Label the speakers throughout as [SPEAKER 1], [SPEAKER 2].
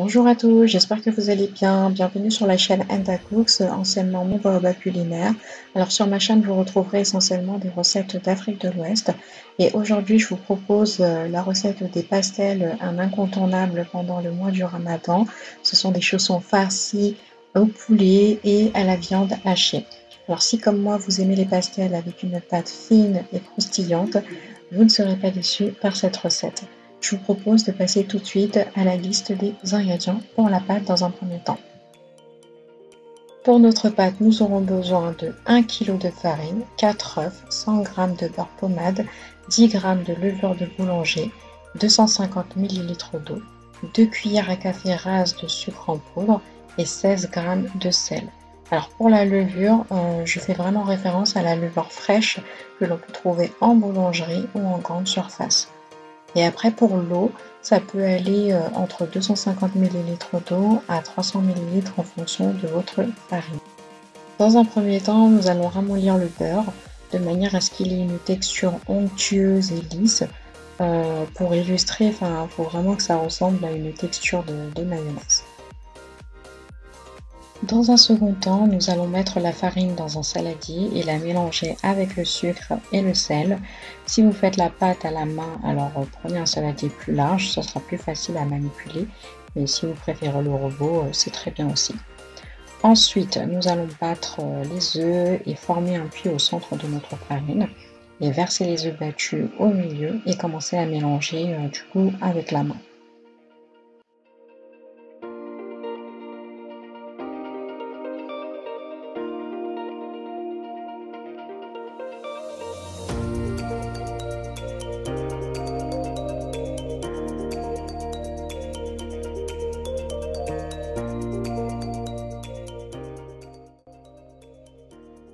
[SPEAKER 1] Bonjour à tous, j'espère que vous allez bien. Bienvenue sur la chaîne Enda Cooks, anciennement Mon Baobab Culinaire. Alors sur ma chaîne, vous retrouverez essentiellement des recettes d'Afrique de l'Ouest. Et aujourd'hui, je vous propose la recette des pastels, un incontournable pendant le mois du Ramadan. Ce sont des chaussons farcis au poulet et à la viande hachée. Alors si comme moi, vous aimez les pastels avec une pâte fine et croustillante, vous ne serez pas déçus par cette recette. Je vous propose de passer tout de suite à la liste des ingrédients pour la pâte dans un premier temps. Pour notre pâte, nous aurons besoin de 1 kg de farine, 4 œufs, 100 g de beurre pommade, 10 g de levure de boulanger, 250 ml d'eau, 2 cuillères à café rases de sucre en poudre et 16 g de sel. Alors pour la levure, je fais vraiment référence à la levure fraîche que l'on peut trouver en boulangerie ou en grande surface. Et après pour l'eau, ça peut aller entre 250 ml d'eau à 300 ml en fonction de votre farine. Dans un premier temps, nous allons ramollir le beurre de manière à ce qu'il ait une texture onctueuse et lisse. Pour illustrer, il faut vraiment que ça ressemble à une texture de mayonnaise. Dans un second temps, nous allons mettre la farine dans un saladier et la mélanger avec le sucre et le sel. Si vous faites la pâte à la main, alors prenez un saladier plus large, ça sera plus facile à manipuler. Mais si vous préférez le robot, c'est très bien aussi. Ensuite, nous allons battre les œufs et former un puits au centre de notre farine. Et verser les œufs battus au milieu et commencer à mélanger du coup avec la main.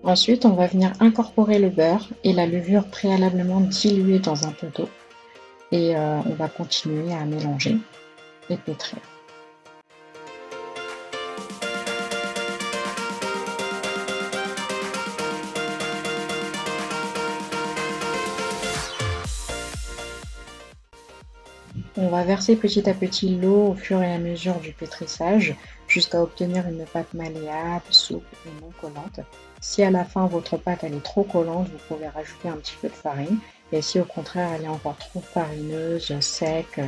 [SPEAKER 1] Ensuite, on va venir incorporer le beurre et la levure préalablement diluée dans un peu d'eau. Et on va continuer à mélanger et pétrir. On va verser petit à petit l'eau au fur et à mesure du pétrissage jusqu'à obtenir une pâte malléable, souple et non collante. Si à la fin votre pâte elle est trop collante, vous pouvez rajouter un petit peu de farine. Et si au contraire elle est encore trop farineuse, sec,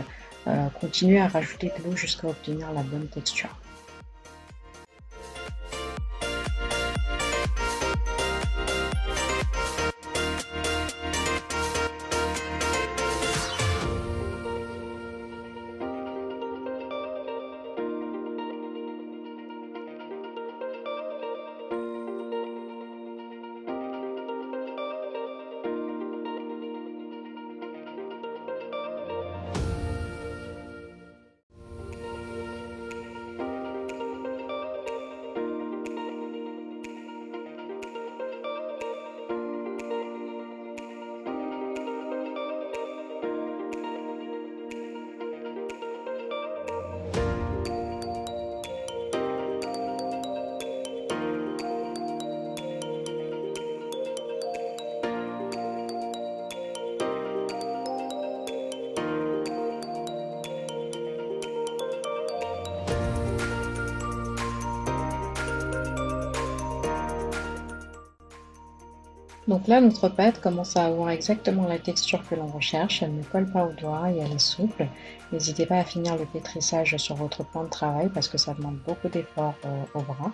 [SPEAKER 1] continuez à rajouter de l'eau jusqu'à obtenir la bonne texture. Donc là, notre pâte commence à avoir exactement la texture que l'on recherche. Elle ne colle pas aux doigts et elle est souple. N'hésitez pas à finir le pétrissage sur votre plan de travail parce que ça demande beaucoup d'efforts au bras.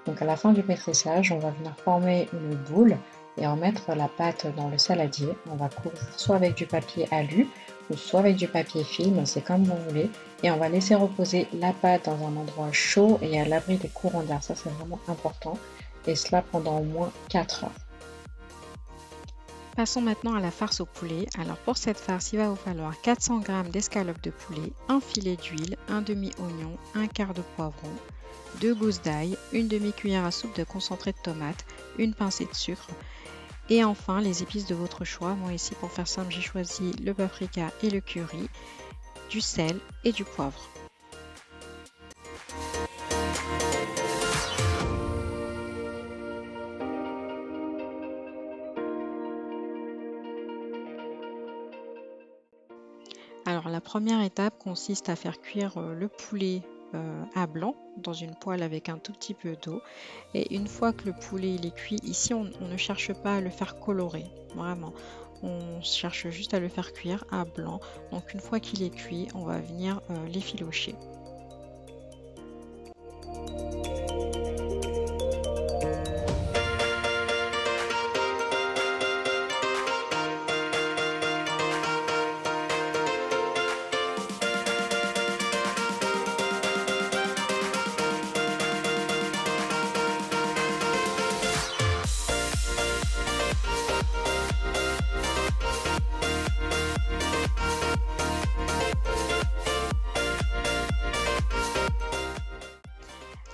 [SPEAKER 1] Donc à la fin du pétrissage, on va venir former une boule et en mettre la pâte dans le saladier. On va couvrir soit avec du papier alu ou soit avec du papier film, c'est comme vous voulez. Et on va laisser reposer la pâte dans un endroit chaud et à l'abri des courants d'air. Ça, c'est vraiment important. Et cela pendant au moins 4 heures.
[SPEAKER 2] Passons maintenant à la farce au poulet. Alors pour cette farce, il va vous falloir 400 g d'escalope de poulet, un filet d'huile, un demi-oignon, un quart de poivron, 2 gousses d'ail, une demi-cuillère à soupe de concentré de tomate, une pincée de sucre et enfin les épices de votre choix. Moi ici pour faire simple, j'ai choisi le paprika et le curry, du sel et du poivre. Alors la première étape consiste à faire cuire le poulet à blanc dans une poêle avec un tout petit peu d'eau. Et une fois que le poulet il est cuit, ici on ne cherche pas à le faire colorer, vraiment. On cherche juste à le faire cuire à blanc. Donc une fois qu'il est cuit, on va venir l'effilocher.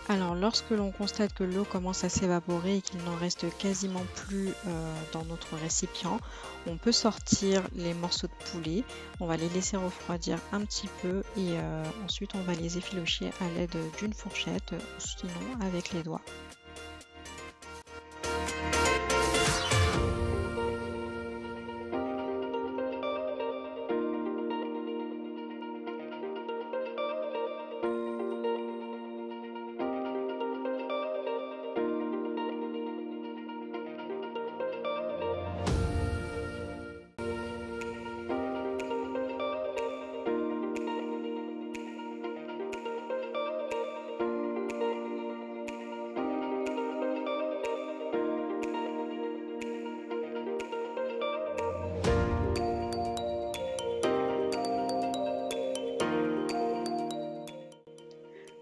[SPEAKER 2] Alors lorsque l'on constate que l'eau commence à s'évaporer et qu'il n'en reste quasiment plus dans notre récipient, on peut sortir les morceaux de poulet, on va les laisser refroidir un petit peu et ensuite on va les effilocher à l'aide d'une fourchette ou sinon avec les doigts.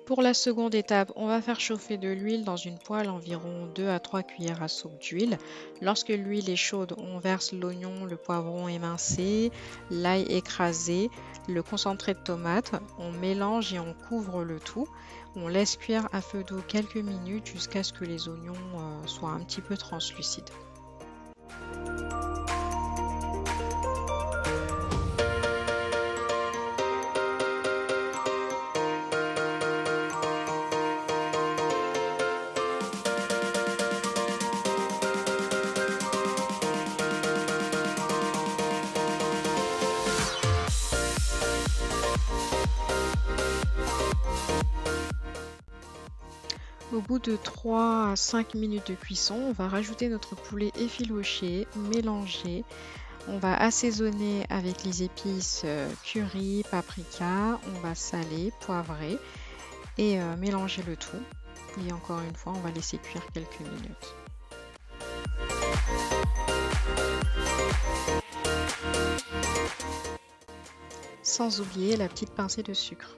[SPEAKER 2] Pour la seconde étape, on va faire chauffer de l'huile dans une poêle, environ 2 à 3 cuillères à soupe d'huile. Lorsque l'huile est chaude, on verse l'oignon, le poivron émincé, l'ail écrasé, le concentré de tomate. On mélange et on couvre le tout. On laisse cuire à feu doux quelques minutes jusqu'à ce que les oignons soient un petit peu translucides. Au bout de 3 à 5 minutes de cuisson, on va rajouter notre poulet effiloché, mélanger. On va assaisonner avec les épices curry, paprika. On va saler, poivrer et mélanger le tout. Et encore une fois, on va laisser cuire quelques minutes. Sans oublier la petite pincée de sucre.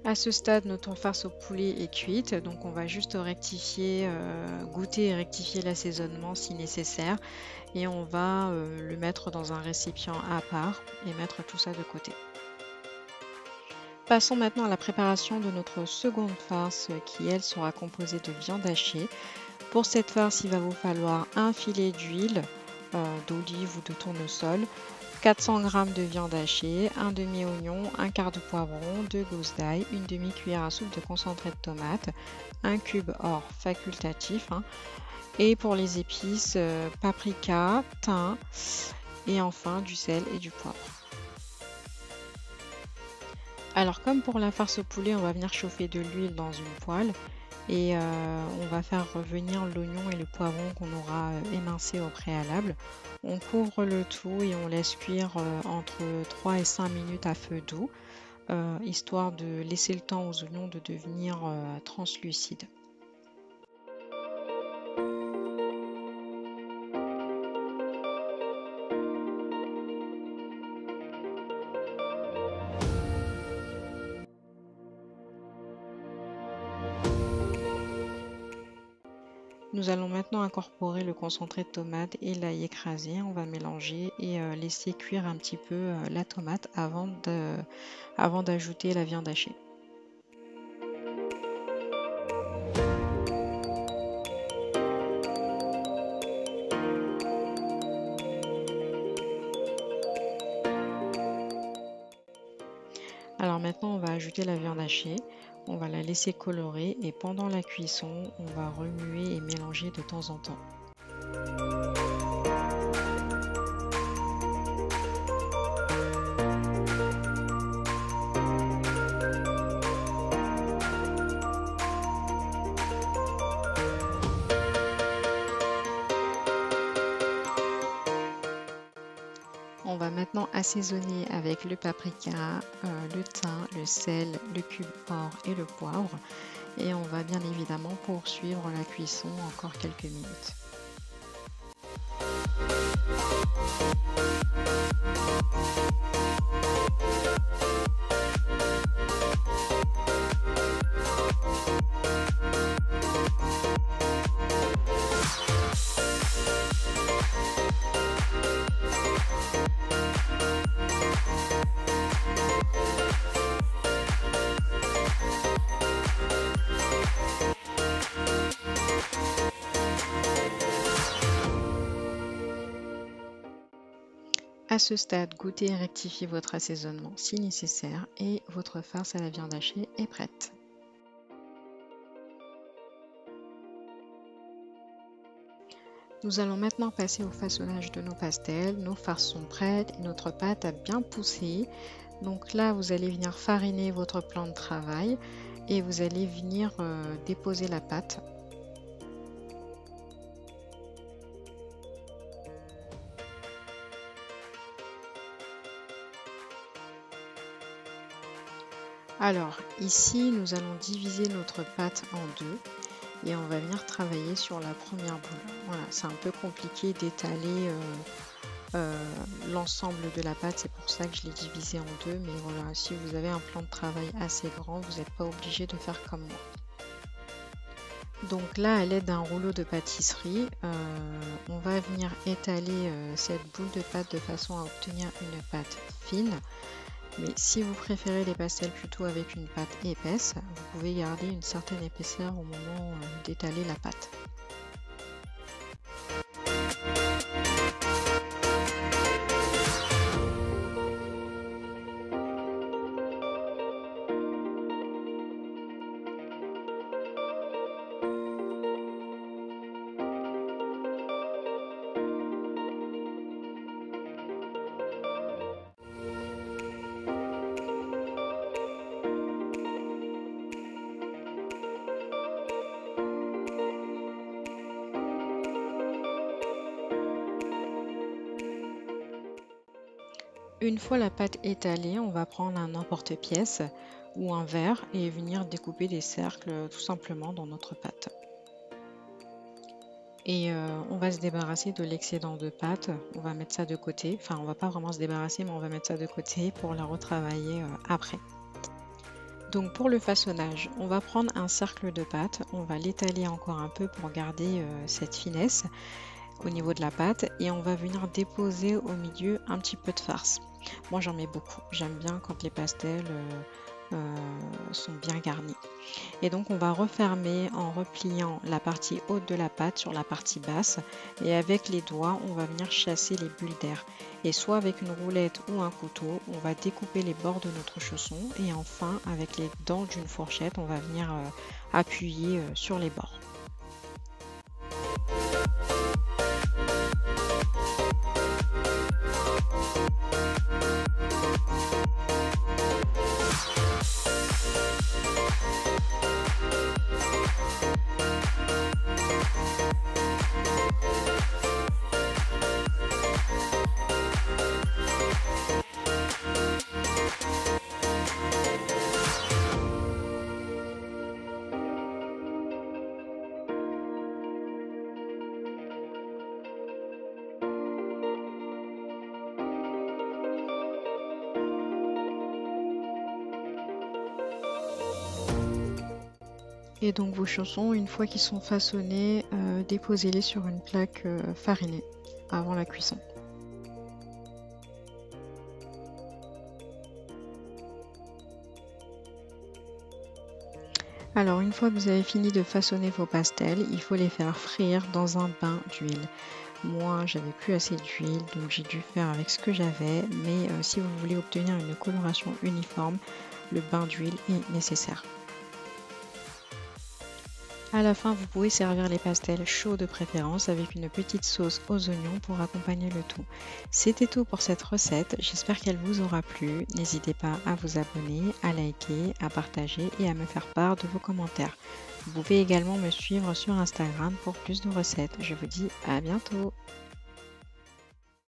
[SPEAKER 2] À ce stade, notre farce au poulet est cuite, donc on va juste rectifier, goûter et rectifier l'assaisonnement si nécessaire. Et on va le mettre dans un récipient à part et mettre tout ça de côté. Passons maintenant à la préparation de notre seconde farce qui, elle, sera composée de viande hachée. Pour cette farce, il va vous falloir un filet d'huile, d'olive ou de tournesol, 400 g de viande hachée, un demi-oignon, un quart de poivron, 2 gousses d'ail, une demi-cuillère à soupe de concentré de tomate, un cube or facultatif, et pour les épices, paprika, thym et enfin du sel et du poivre. Alors comme pour la farce au poulet, on va venir chauffer de l'huile dans une poêle et on va faire revenir l'oignon et le poivron qu'on aura émincé au préalable. On couvre le tout et on laisse cuire entre 3 et 5 minutes à feu doux, histoire de laisser le temps aux oignons de devenir translucides. Nous allons maintenant incorporer le concentré de tomate et l'ail écrasé. On va mélanger et laisser cuire un petit peu la tomate avant d'ajouter la viande hachée. Alors maintenant, on va ajouter la viande hachée. On va la laisser colorer et pendant la cuisson, on va remuer et mélanger de temps en temps. On va maintenant assaisonner avec le paprika, le thym, le sel, le cube or et le poivre. Et on va bien évidemment poursuivre la cuisson encore quelques minutes. À ce stade, goûtez et rectifiez votre assaisonnement si nécessaire et votre farce à la viande hachée est prête. Nous allons maintenant passer au façonnage de nos pastels. Nos farces sont prêtes et notre pâte a bien poussé. Donc là, vous allez venir fariner votre plan de travail et vous allez venir déposer la pâte. Alors ici, nous allons diviser notre pâte en deux et on va venir travailler sur la première boule. Voilà, c'est un peu compliqué d'étaler l'ensemble de la pâte, c'est pour ça que je l'ai divisé en deux, mais voilà, si vous avez un plan de travail assez grand, vous n'êtes pas obligé de faire comme moi. Donc là, à l'aide d'un rouleau de pâtisserie, on va venir étaler cette boule de pâte de façon à obtenir une pâte fine. Mais si vous préférez les pastels plutôt avec une pâte épaisse, vous pouvez garder une certaine épaisseur au moment d'étaler la pâte. Une fois la pâte étalée, on va prendre un emporte-pièce ou un verre et venir découper des cercles tout simplement dans notre pâte. Et on va se débarrasser de l'excédent de pâte, on va mettre ça de côté, enfin on va pas vraiment se débarrasser mais on va mettre ça de côté pour la retravailler après. Donc pour le façonnage, on va prendre un cercle de pâte, on va l'étaler encore un peu pour garder cette finesse au niveau de la pâte et on va venir déposer au milieu un petit peu de farce. Moi j'en mets beaucoup, j'aime bien quand les pastels sont bien garnis. Et donc on va refermer en repliant la partie haute de la pâte sur la partie basse et avec les doigts on va venir chasser les bulles d'air. Et soit avec une roulette ou un couteau, on va découper les bords de notre chausson et enfin avec les dents d'une fourchette on va venir appuyer sur les bords. Et donc vos chaussons, une fois qu'ils sont façonnés, déposez-les sur une plaque farinée avant la cuisson. Alors une fois que vous avez fini de façonner vos pastels, il faut les faire frire dans un bain d'huile. Moi, j'avais plus assez d'huile, donc j'ai dû faire avec ce que j'avais. Mais si vous voulez obtenir une coloration uniforme, le bain d'huile est nécessaire. À la fin, vous pouvez servir les pastels chauds de préférence avec une petite sauce aux oignons pour accompagner le tout. C'était tout pour cette recette, j'espère qu'elle vous aura plu. N'hésitez pas à vous abonner, à liker, à partager et à me faire part de vos commentaires. Vous pouvez également me suivre sur Instagram pour plus de recettes. Je vous dis à bientôt!